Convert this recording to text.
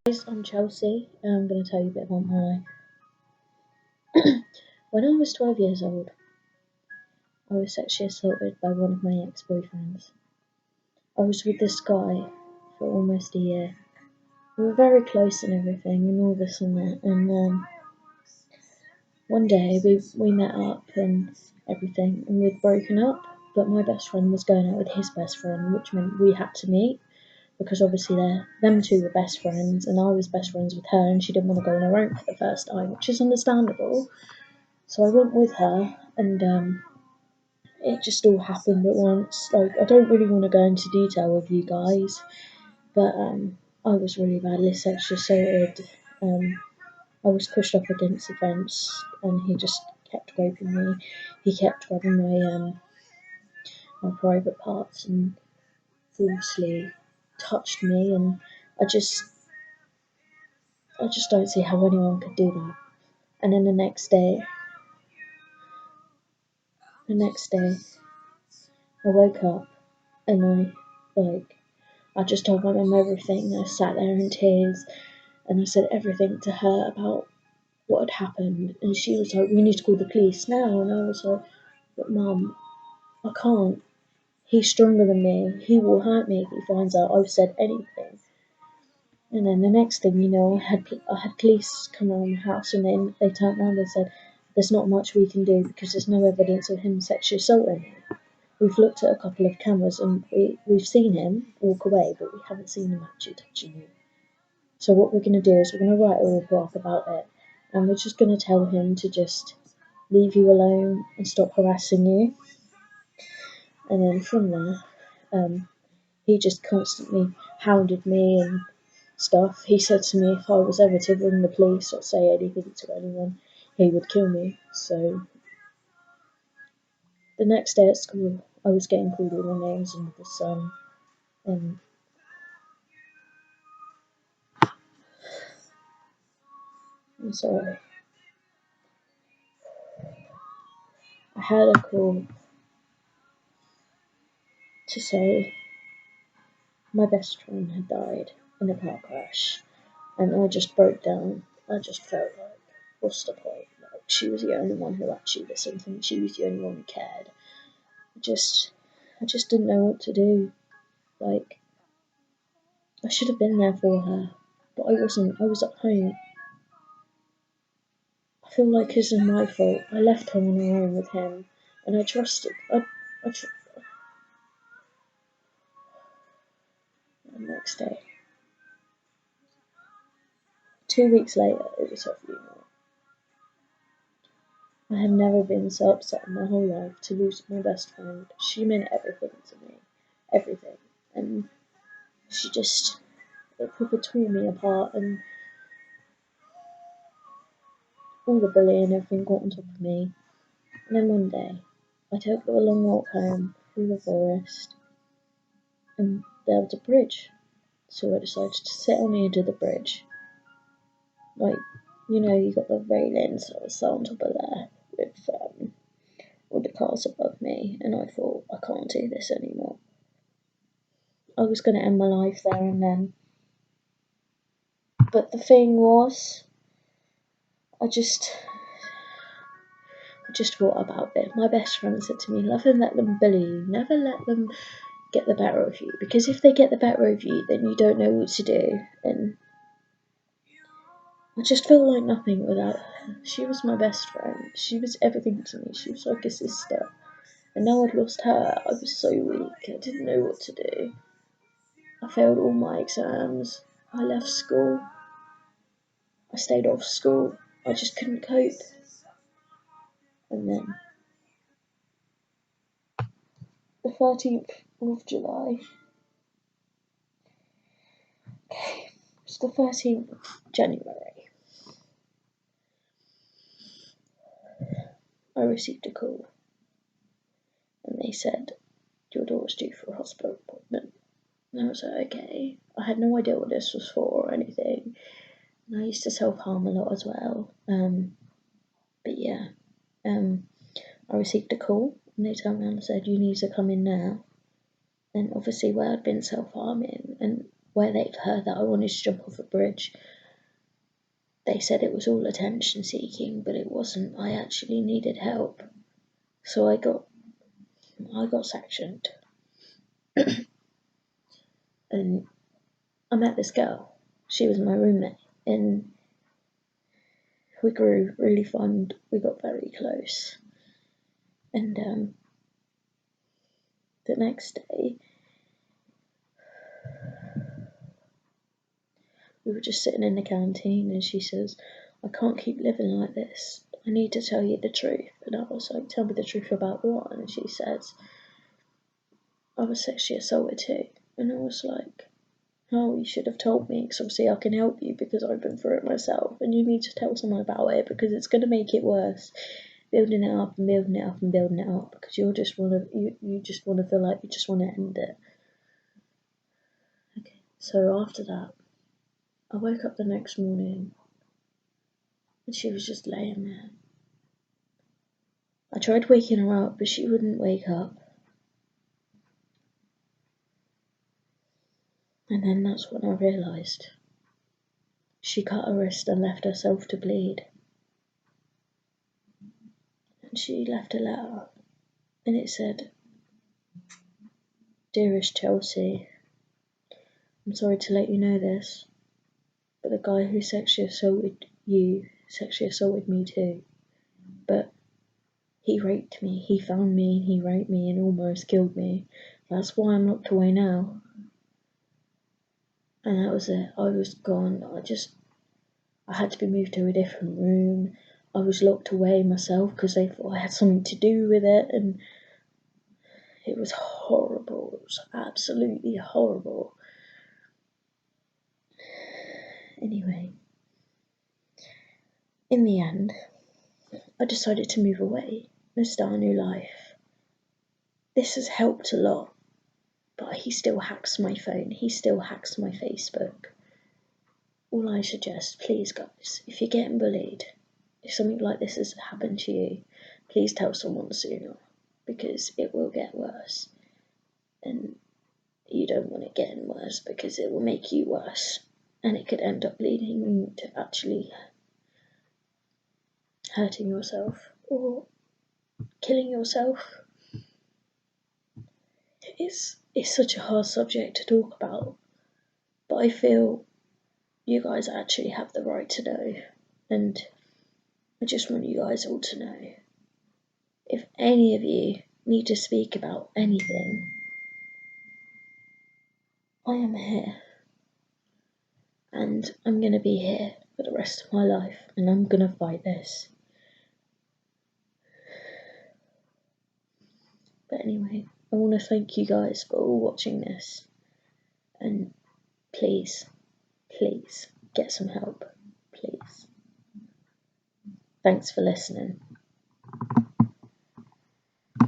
Guys, I'm Chelsea, and I'm going to tell you a bit about my life. When I was 12 years old, I was sexually assaulted by one of my ex-boyfriends. I was with this guy for almost a year. We were very close and everything, and all this and that. And one day we met up and everything, and we'd broken up. But my best friend was going out with his best friend, which meant we had to meet because obviously them two were best friends, and I was best friends with her, and she didn't want to go on her own for the first time, which is understandable. So I went with her, and it just all happened at once. Like, I don't really want to go into detail with you guys, but I was really badly sexually assaulted. I was pushed up against the fence, and he just kept groping me. He kept grabbing my private parts and falsely touched me, and I just I just don't see how anyone could do that. And then the next day, I woke up and I just told my mum everything. I sat there in tears and I said everything to her about what had happened. And she was like, "We need to call the police now." And I was like, "But mum, I can't. He's stronger than me. He will hurt me if he finds out I've said anything." And then the next thing you know, I had police come around the house, and then they turned around and said, "There's not much we can do because there's no evidence of him sexually assaulting me. We've looked at a couple of cameras and we've seen him walk away, but we haven't seen him actually touching you. So what we're going to do is we're going to write a report about it, and we're just going to tell him to just leave you alone and stop harassing you." And then from there, he just constantly hounded me and stuff. He said to me if I was ever to ring the police or say anything to anyone, he would kill me. So the next day at school, I was getting called all the names under the sun, and I'm sorry. I had a call to say my best friend had died in a car crash, and I just broke down. I just felt like, what's the point? Like, she was the only one who actually listened to me. She was the only one who cared. I just didn't know what to do. Like, I should have been there for her, but I wasn't. I was at home. I feel like it's my fault. I left her on her own with him, and I trusted. I tr- the next day, 2 weeks later, it was her funeral. I had never been so upset in my whole life to lose my best friend. She meant everything to me. Everything. And it proper tore me apart, and all the bullying and everything got on top of me. And then one day, I took a long walk home through the forest, and there was a bridge. So I decided to sit on the edge of the bridge. Like, you got the railings, so I was sat on top of there with all the cars above me, and I thought, I can't do this anymore. I was going to end my life there and then. But the thing was, I just thought about it. My best friend said to me, never let them bully you, never let them get the better of you, because if they get the better of you, then you don't know what to do. And I just felt like nothing without her. She was my best friend. She was everything to me. She was like a sister. And now I'd lost her, I was so weak. I didn't know what to do. I failed all my exams. I left school. I stayed off school. I just couldn't cope. And then the 13th of July. Okay, it's the 13th of January. I received a call, and they said, "Your daughter's due for a hospital appointment." And I was like, okay. I had no idea what this was for or anything. And I used to self-harm a lot as well. But yeah, I received a call, and they turned around and said, "You need to come in now." And obviously, where I'd been self-harming, and where they've heard that I wanted to jump off a bridge. They said it was all attention seeking, but it wasn't. I actually needed help. So I got sectioned. And I met this girl. She was my roommate, and we grew really fond. We got very close. And the next day, we were just sitting in the canteen, and she says, "I can't keep living like this. I need to tell you the truth." And I was like, "Tell me the truth about what?" And she says, "I was sexually assaulted too." And I was like, "Oh, you should have told me, because obviously I can help you because I've been through it myself, and you need to tell someone about it because it's going to make it worse, building it up and building it up and building it up, because you just want to feel like you just want to end it." Okay. So after that, I woke up the next morning and she was just laying there. I tried waking her up, but she wouldn't wake up. And then that's when I realised she cut her wrist and left herself to bleed. And she left a letter, and it said, "Dearest Chelsea, I'm sorry to let you know this, but the guy who sexually assaulted you sexually assaulted me too. But he raped me, he found me, he raped me and almost killed me. That's why I'm locked away now." And that was it. I was gone. I had to be moved to a different room. I was locked away myself because they thought I had something to do with it, and it was horrible. It was absolutely horrible. Anyway, in the end, I decided to move away and start a new life. This has helped a lot, but he still hacks my phone. He still hacks my Facebook. All I suggest, please guys, if you're getting bullied, if something like this has happened to you, please tell someone sooner, because it will get worse. And you don't want it getting worse because it will make you worse. And it could end up leading to actually hurting yourself or killing yourself. It's such a hard subject to talk about, but I feel you guys actually have the right to know, and I just want you guys all to know. If any of you need to speak about anything, I am here, and I'm going to be here for the rest of my life, and I'm going to fight this. But anyway, I want to thank you guys for all watching this, and please, please get some help, please. Thanks for listening.